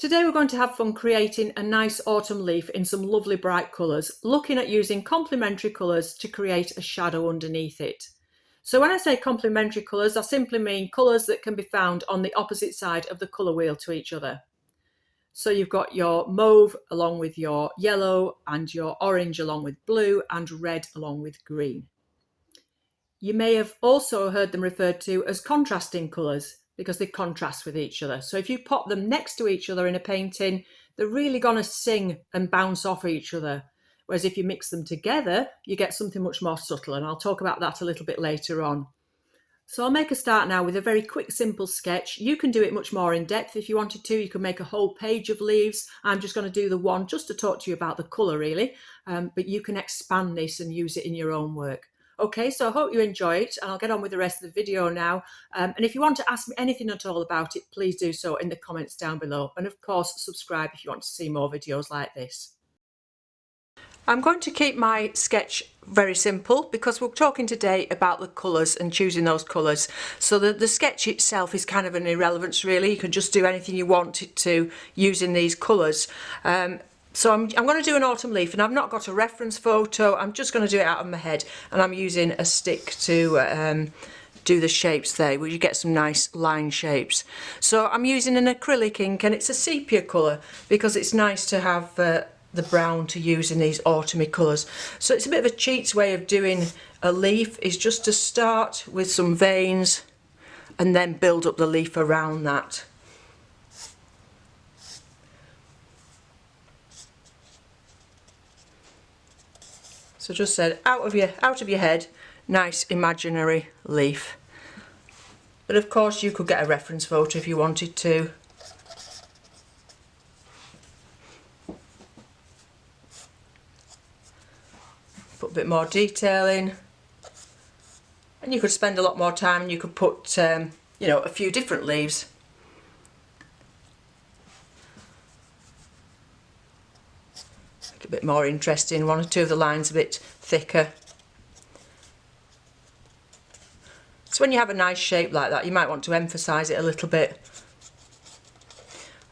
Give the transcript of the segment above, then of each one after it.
Today we're going to have fun creating a nice autumn leaf in some lovely bright colours, looking at using complementary colours to create a shadow underneath it. So when I say complementary colours, I simply mean colours that can be found on the opposite side of the colour wheel to each other. So you've got your mauve along with your yellow and your orange along with blue and red along with green. You may have also heard them referred to as contrasting colours because they contrast with each other. So if you pop them next to each other in a painting, they're really going to sing and bounce off each other. Whereas if you mix them together, you get something much more subtle, and I'll talk about that a little bit later on. So I'll make a start now with a very quick, simple sketch. You can do it much more in depth if you wanted to. You can make a whole page of leaves. I'm just going to do the one just to talk to you about the colour really, but you can expand this and use it in your own work. Okay, so I hope you enjoy it, and I'll get on with the rest of the video now. And if you want to ask me anything at all about it, please do so in the comments down below. And of course, subscribe if you want to see more videos like this. I'm going to keep my sketch very simple because we're talking today about the colours and choosing those colours. So the sketch itself is kind of an irrelevance really. You can just do anything you want it to using these colours. So I'm going to do an autumn leaf, and I've not got a reference photo. I'm just going to do it out of my head, and I'm using a stick to do the shapes there, where you get some nice line shapes. So I'm using an acrylic ink, and it's a sepia colour because it's nice to have the brown to use in these autumny colours. So it's a bit of a cheats way of doing a leaf, is just to start with some veins and then build up the leaf around that. So just said, out of your head, nice imaginary leaf. But of course you could get a reference photo if you wanted to. Put a bit more detail in. And you could spend a lot more time, and you could put, you know, a few different leaves. A bit more interesting, one or two of the lines a bit thicker. So when you have a nice shape like that, you might want to emphasize it a little bit.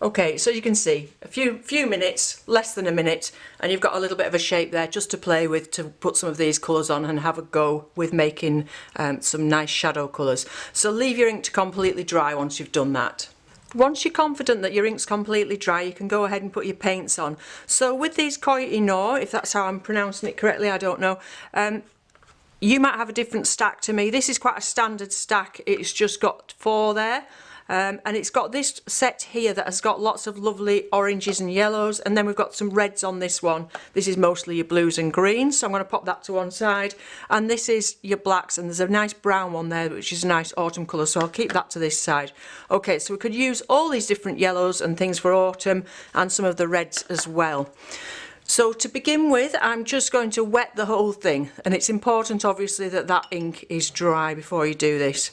Okay, so you can see a few minutes, less than a minute, and you've got a little bit of a shape there just to play with, to put some of these colours on and have a go with making some nice shadow colours. So leave your ink to completely dry once you've done that. Once you're confident that your ink's completely dry, you can go ahead and put your paints on. So with these Koh I Noor, if that's how I'm pronouncing it correctly, I don't know, you might have a different stack to me. This is quite a standard stack. It's just got 4 there. And it's got this set here that has got lots of lovely oranges and yellows, and then we've got some reds on this one. This is mostly your blues and greens, so I'm going to pop that to one side. And this is your blacks, and there's a nice brown one there, which is a nice autumn colour, so I'll keep that to this side. Okay, so we could use all these different yellows and things for autumn, and some of the reds as well. So to begin with, I'm just going to wet the whole thing, and it's important obviously that that ink is dry before you do this.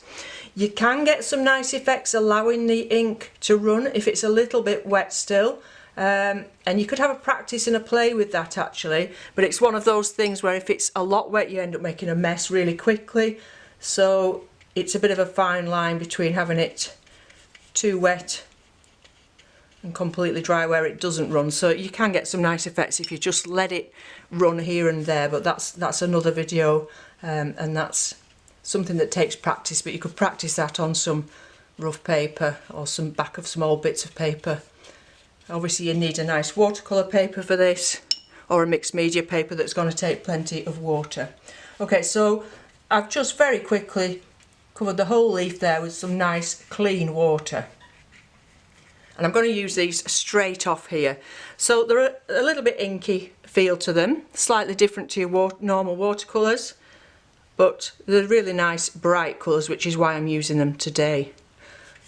You can get some nice effects allowing the ink to run if it's a little bit wet still, and you could have a practice and a play with that actually, but it's one of those things where if it's a lot wet you end up making a mess really quickly. So it's a bit of a fine line between having it too wet and completely dry where it doesn't run. So you can get some nice effects if you just let it run here and there, but that's another video, and that's something that takes practice, but you could practice that on some rough paper or some back of some old bits of paper. Obviously you need a nice watercolour paper for this, or a mixed media paper that's going to take plenty of water. Okay, so I've just very quickly covered the whole leaf there with some nice clean water. And I'm going to use these straight off here. So they're a little bit inky feel to them, slightly different to your normal watercolours, but they're really nice bright colours, which is why I'm using them today.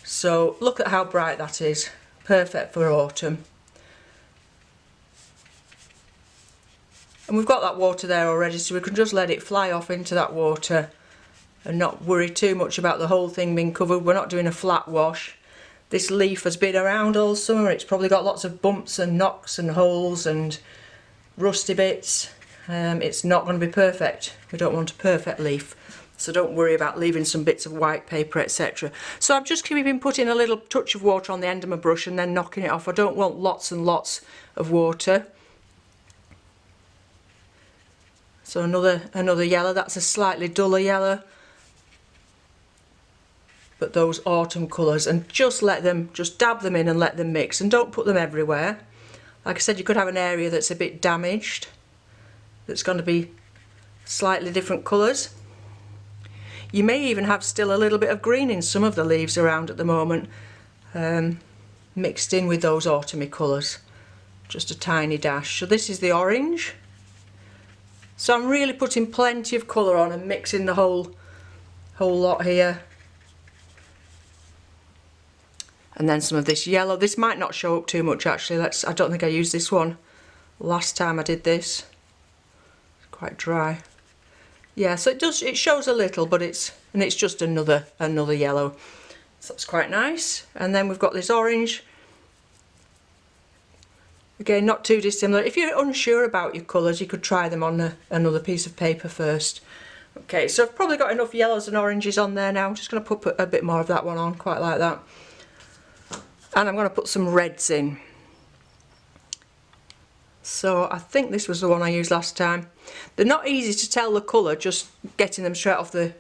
So look at how bright that is, perfect for autumn. And we've got that water there already, so we can just let it fly off into that water and not worry too much about the whole thing being covered. We're not doing a flat wash. This leaf has been around all summer. It's probably got lots of bumps and knocks and holes and rusty bits. It's not going to be perfect. We don't want a perfect leaf. So don't worry about leaving some bits of white paper, etc. So I'm just keeping putting a little touch of water on the end of my brush and then knocking it off. I don't want lots and lots of water. So another yellow, that's a slightly duller yellow. But those autumn colours, and just dab them in and let them mix, and don't put them everywhere. Like I said, you could have an area that's a bit damaged, that's going to be slightly different colours. You may even have still a little bit of green in some of the leaves around at the moment, mixed in with those autumny colours, just a tiny dash. So this is the orange. So I'm really putting plenty of colour on and mixing the whole lot here. And then some of this yellow. This might not show up too much actually. I don't think I used this one last time I did this. It's quite dry. Yeah, so it shows a little, but it's just another yellow. So that's quite nice. And then we've got this orange. Again, not too dissimilar. If you're unsure about your colours, you could try them on another piece of paper first. Okay, so I've probably got enough yellows and oranges on there now. I'm just going to put a bit more of that one on, quite like that. And I'm going to put some reds in. So I think this was the one I used last time. They're not easy to tell the colour just getting them straight off the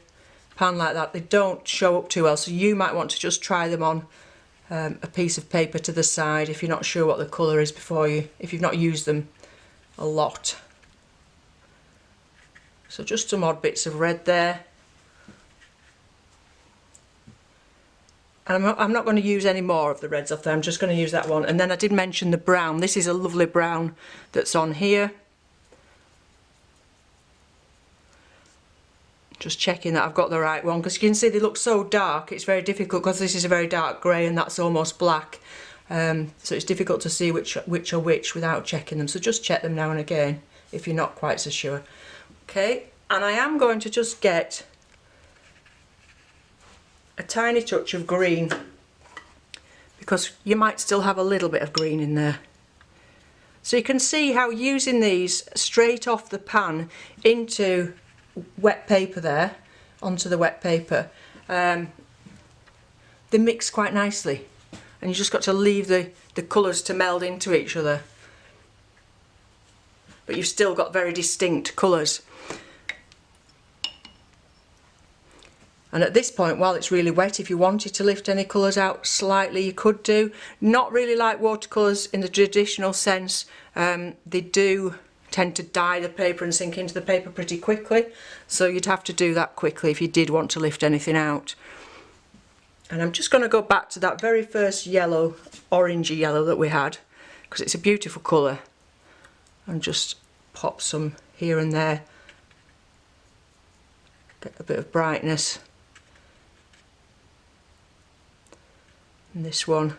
pan like that. They don't show up too well, so you might want to just try them on a piece of paper to the side if you're not sure what the colour is if you've not used them a lot. So just some odd bits of red there. And I'm not going to use any more of the reds off there, I'm just going to use that one. And then I did mention the brown. This is a lovely brown that's on here. Just checking that I've got the right one, because you can see they look so dark. It's very difficult because this is a very dark grey and that's almost black. So it's difficult to see which are which without checking them. So just check them now and again if you're not quite so sure. Okay, and I am going to just get a tiny touch of green, because you might still have a little bit of green in there. So you can see how using these straight off the pan into wet paper there, onto the wet paper, they mix quite nicely, and you just got to leave the colours to meld into each other, but you've still got very distinct colours. And at this point, while it's really wet, if you wanted to lift any colours out slightly, you could do. Not really like watercolours in the traditional sense. They do tend to dye the paper and sink into the paper pretty quickly, so you'd have to do that quickly if you did want to lift anything out. And I'm just going to go back to that very first yellow, orangey yellow that we had, because it's a beautiful colour, and just pop some here and there, get a bit of brightness. And this one,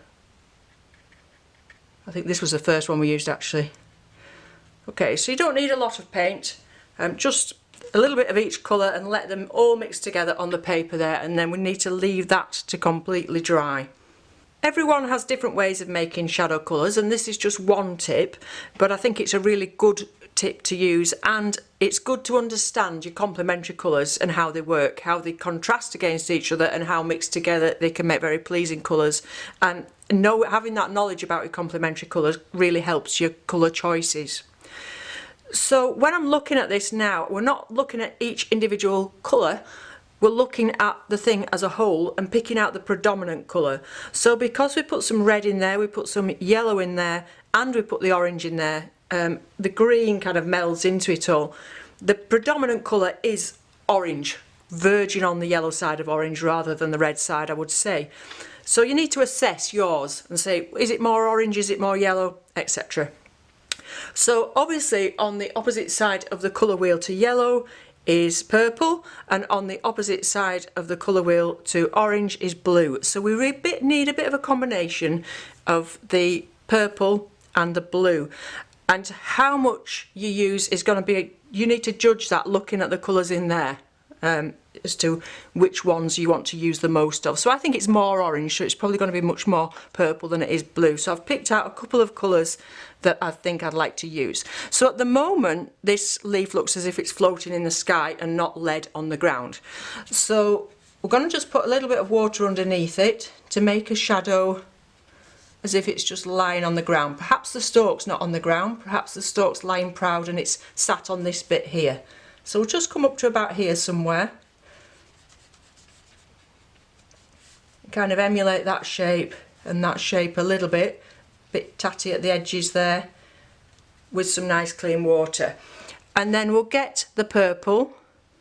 I think this was the first one we used actually. Okay, so you don't need a lot of paint, just a little bit of each colour, and let them all mix together on the paper there, and then we need to leave that to completely dry. Everyone has different ways of making shadow colours, and this is just one tip, but I think it's a really good tip to use, and it's good to understand your complementary colours and how they work, how they contrast against each other, and how mixed together they can make very pleasing colours. And having that knowledge about your complementary colours really helps your colour choices. So when I'm looking at this now, we're not looking at each individual colour, we're looking at the thing as a whole and picking out the predominant colour. So because we put some red in there, we put some yellow in there, and we put the orange in there, the green kind of melds into it all. The predominant colour is orange, verging on the yellow side of orange rather than the red side, I would say. So you need to assess yours and say, is it more orange, is it more yellow, etc. So obviously on the opposite side of the colour wheel to yellow is purple, and on the opposite side of the colour wheel to orange is blue. So we need a bit of a combination of the purple and the blue. And how much you use is going to be, you need to judge that looking at the colours in there. as to which ones you want to use the most of. So I think it's more orange, so it's probably going to be much more purple than it is blue. So I've picked out a couple of colours that I think I'd like to use. So at the moment this leaf looks as if it's floating in the sky and not lead on the ground. So we're going to just put a little bit of water underneath it to make a shadow as if it's just lying on the ground. Perhaps the stalk's not on the ground, perhaps the stalk's lying proud and it's sat on this bit here. So we'll just come up to about here somewhere. Kind of emulate that shape and that shape a little bit tatty at the edges there with some nice clean water. And then we'll get the purple.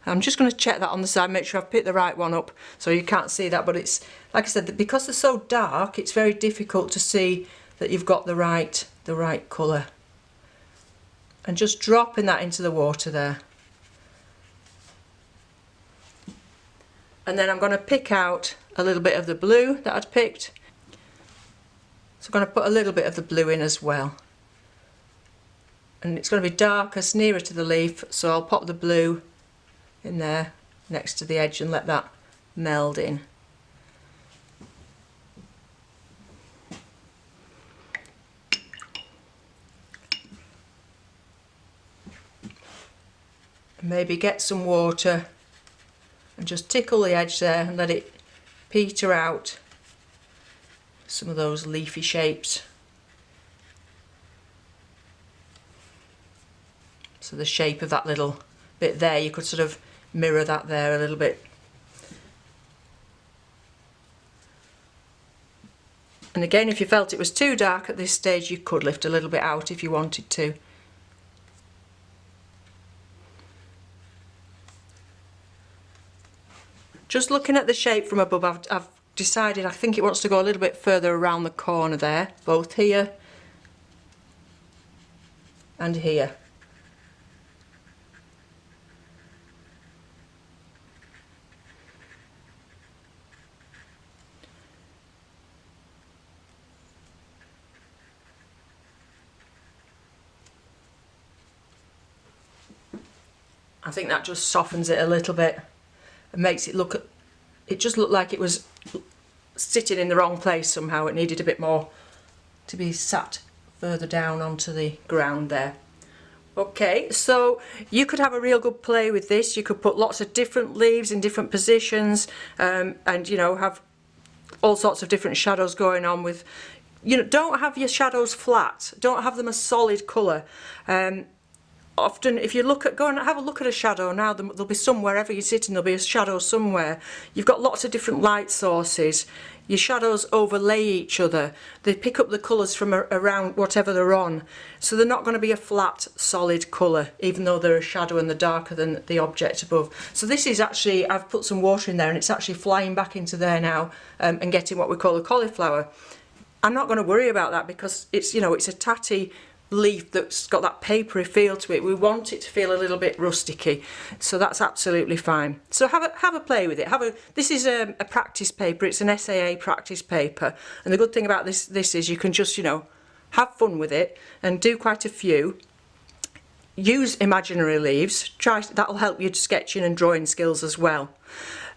I'm just going to check that on the side, make sure I've picked the right one up so you can't see that, but it's, like I said, because they're so dark, it's very difficult to see that you've got the right colour. And just dropping that into the water there. And then I'm going to pick out a little bit of the blue that I'd picked. So I'm going to put a little bit of the blue in as well. And it's going to be darkest nearer to the leaf, so I'll pop the blue in there next to the edge and let that meld in. And maybe get some water and just tickle the edge there and let it peter out some of those leafy shapes. So the shape of that little bit there, you could sort of mirror that there a little bit. And again, if you felt it was too dark at this stage, you could lift a little bit out if you wanted to. Just looking at the shape from above, I've decided I think it wants to go a little bit further around the corner there, both here and here. I think that just softens it a little bit and makes it look, it just looked like it was sitting in the wrong place somehow. It needed a bit more to be sat further down onto the ground there. Okay, so you could have a real good play with this. You could put lots of different leaves in different positions, and you know, have all sorts of different shadows going on with, you know, don't have your shadows flat, don't have them a solid colour. Often if you look at, go and have a look at a shadow now, there'll be some, wherever you're sitting, there'll be a shadow somewhere. You've got lots of different light sources. Your shadows overlay each other. They pick up the colours from around whatever they're on. So they're not going to be a flat, solid colour, even though they're a shadow and they're darker than the object above. So this is actually, I've put some water in there and it's actually flying back into there now, and getting what we call a cauliflower. I'm not going to worry about that because it's, you know, it's a tatty leaf that's got that papery feel to it. We want it to feel a little bit rusticy, so that's absolutely fine. So have a play with it. This is a practice paper. It's an SAA practice paper, and the good thing about this is you can just, you know, have fun with it and do quite a few. Use imaginary leaves. That'll help your sketching and drawing skills as well.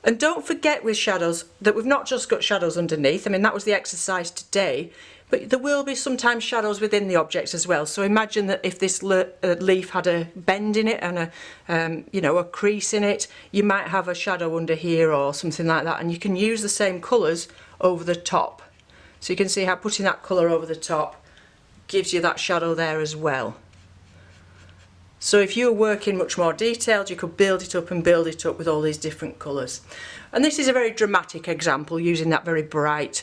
And don't forget with shadows that we've not just got shadows underneath. I mean, that was the exercise today. But there will be sometimes shadows within the objects as well. So imagine that if this leaf had a bend in it and a, you know, a crease in it, you might have a shadow under here or something like that. And you can use the same colours over the top. So you can see how putting that colour over the top gives you that shadow there as well. So if you were working much more detailed, you could build it up and build it up with all these different colours. And this is a very dramatic example using that very bright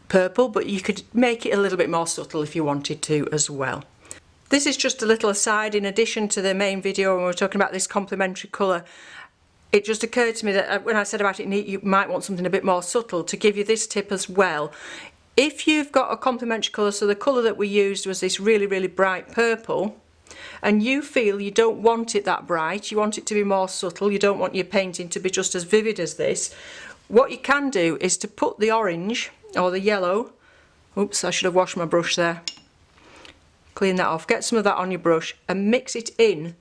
purple, but you could make it a little bit more subtle if you wanted to as well. This is just a little aside in addition to the main video when we're talking about this complementary colour. It just occurred to me that when I said about it, you might want something a bit more subtle, to give you this tip as well. If you've got a complementary colour, so the colour that we used was this really, really bright purple, and you feel you don't want it that bright, you want it to be more subtle, you don't want your painting to be just as vivid as this, what you can do is to put the orange or the yellow, oops, I should have washed my brush there, clean that off, get some of that on your brush and mix it in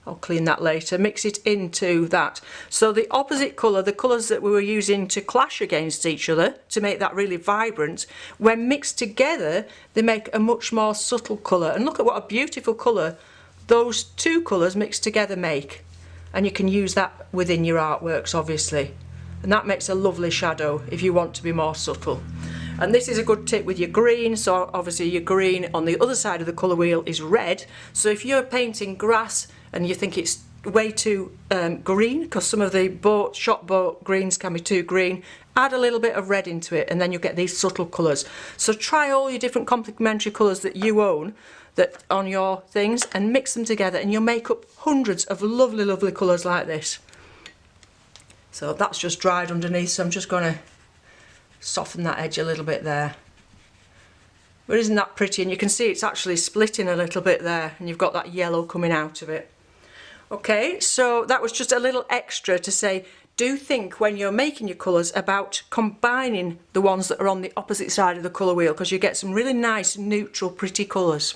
I'll clean that later, mix it into that. So the opposite colour, the colours that we were using to clash against each other to make that really vibrant, when mixed together they make a much more subtle colour. And look at what a beautiful colour those two colours mixed together make. And you can use that within your artworks obviously. And that makes a lovely shadow if you want to be more subtle. And this is a good tip with your green. So obviously your green on the other side of the colour wheel is red. So if you're painting grass and you think it's way too green, because some of the shop boat greens can be too green, add a little bit of red into it and then you'll get these subtle colours. So try all your different complementary colours that you own that on your things and mix them together and you'll make up hundreds of lovely, lovely colours like this. So that's just dried underneath, so I'm just going to soften that edge a little bit there. But isn't that pretty? And you can see it's actually splitting a little bit there and you've got that yellow coming out of it. Okay, so that was just a little extra to say, do think when you're making your colours about combining the ones that are on the opposite side of the colour wheel, because you get some really nice neutral pretty colours.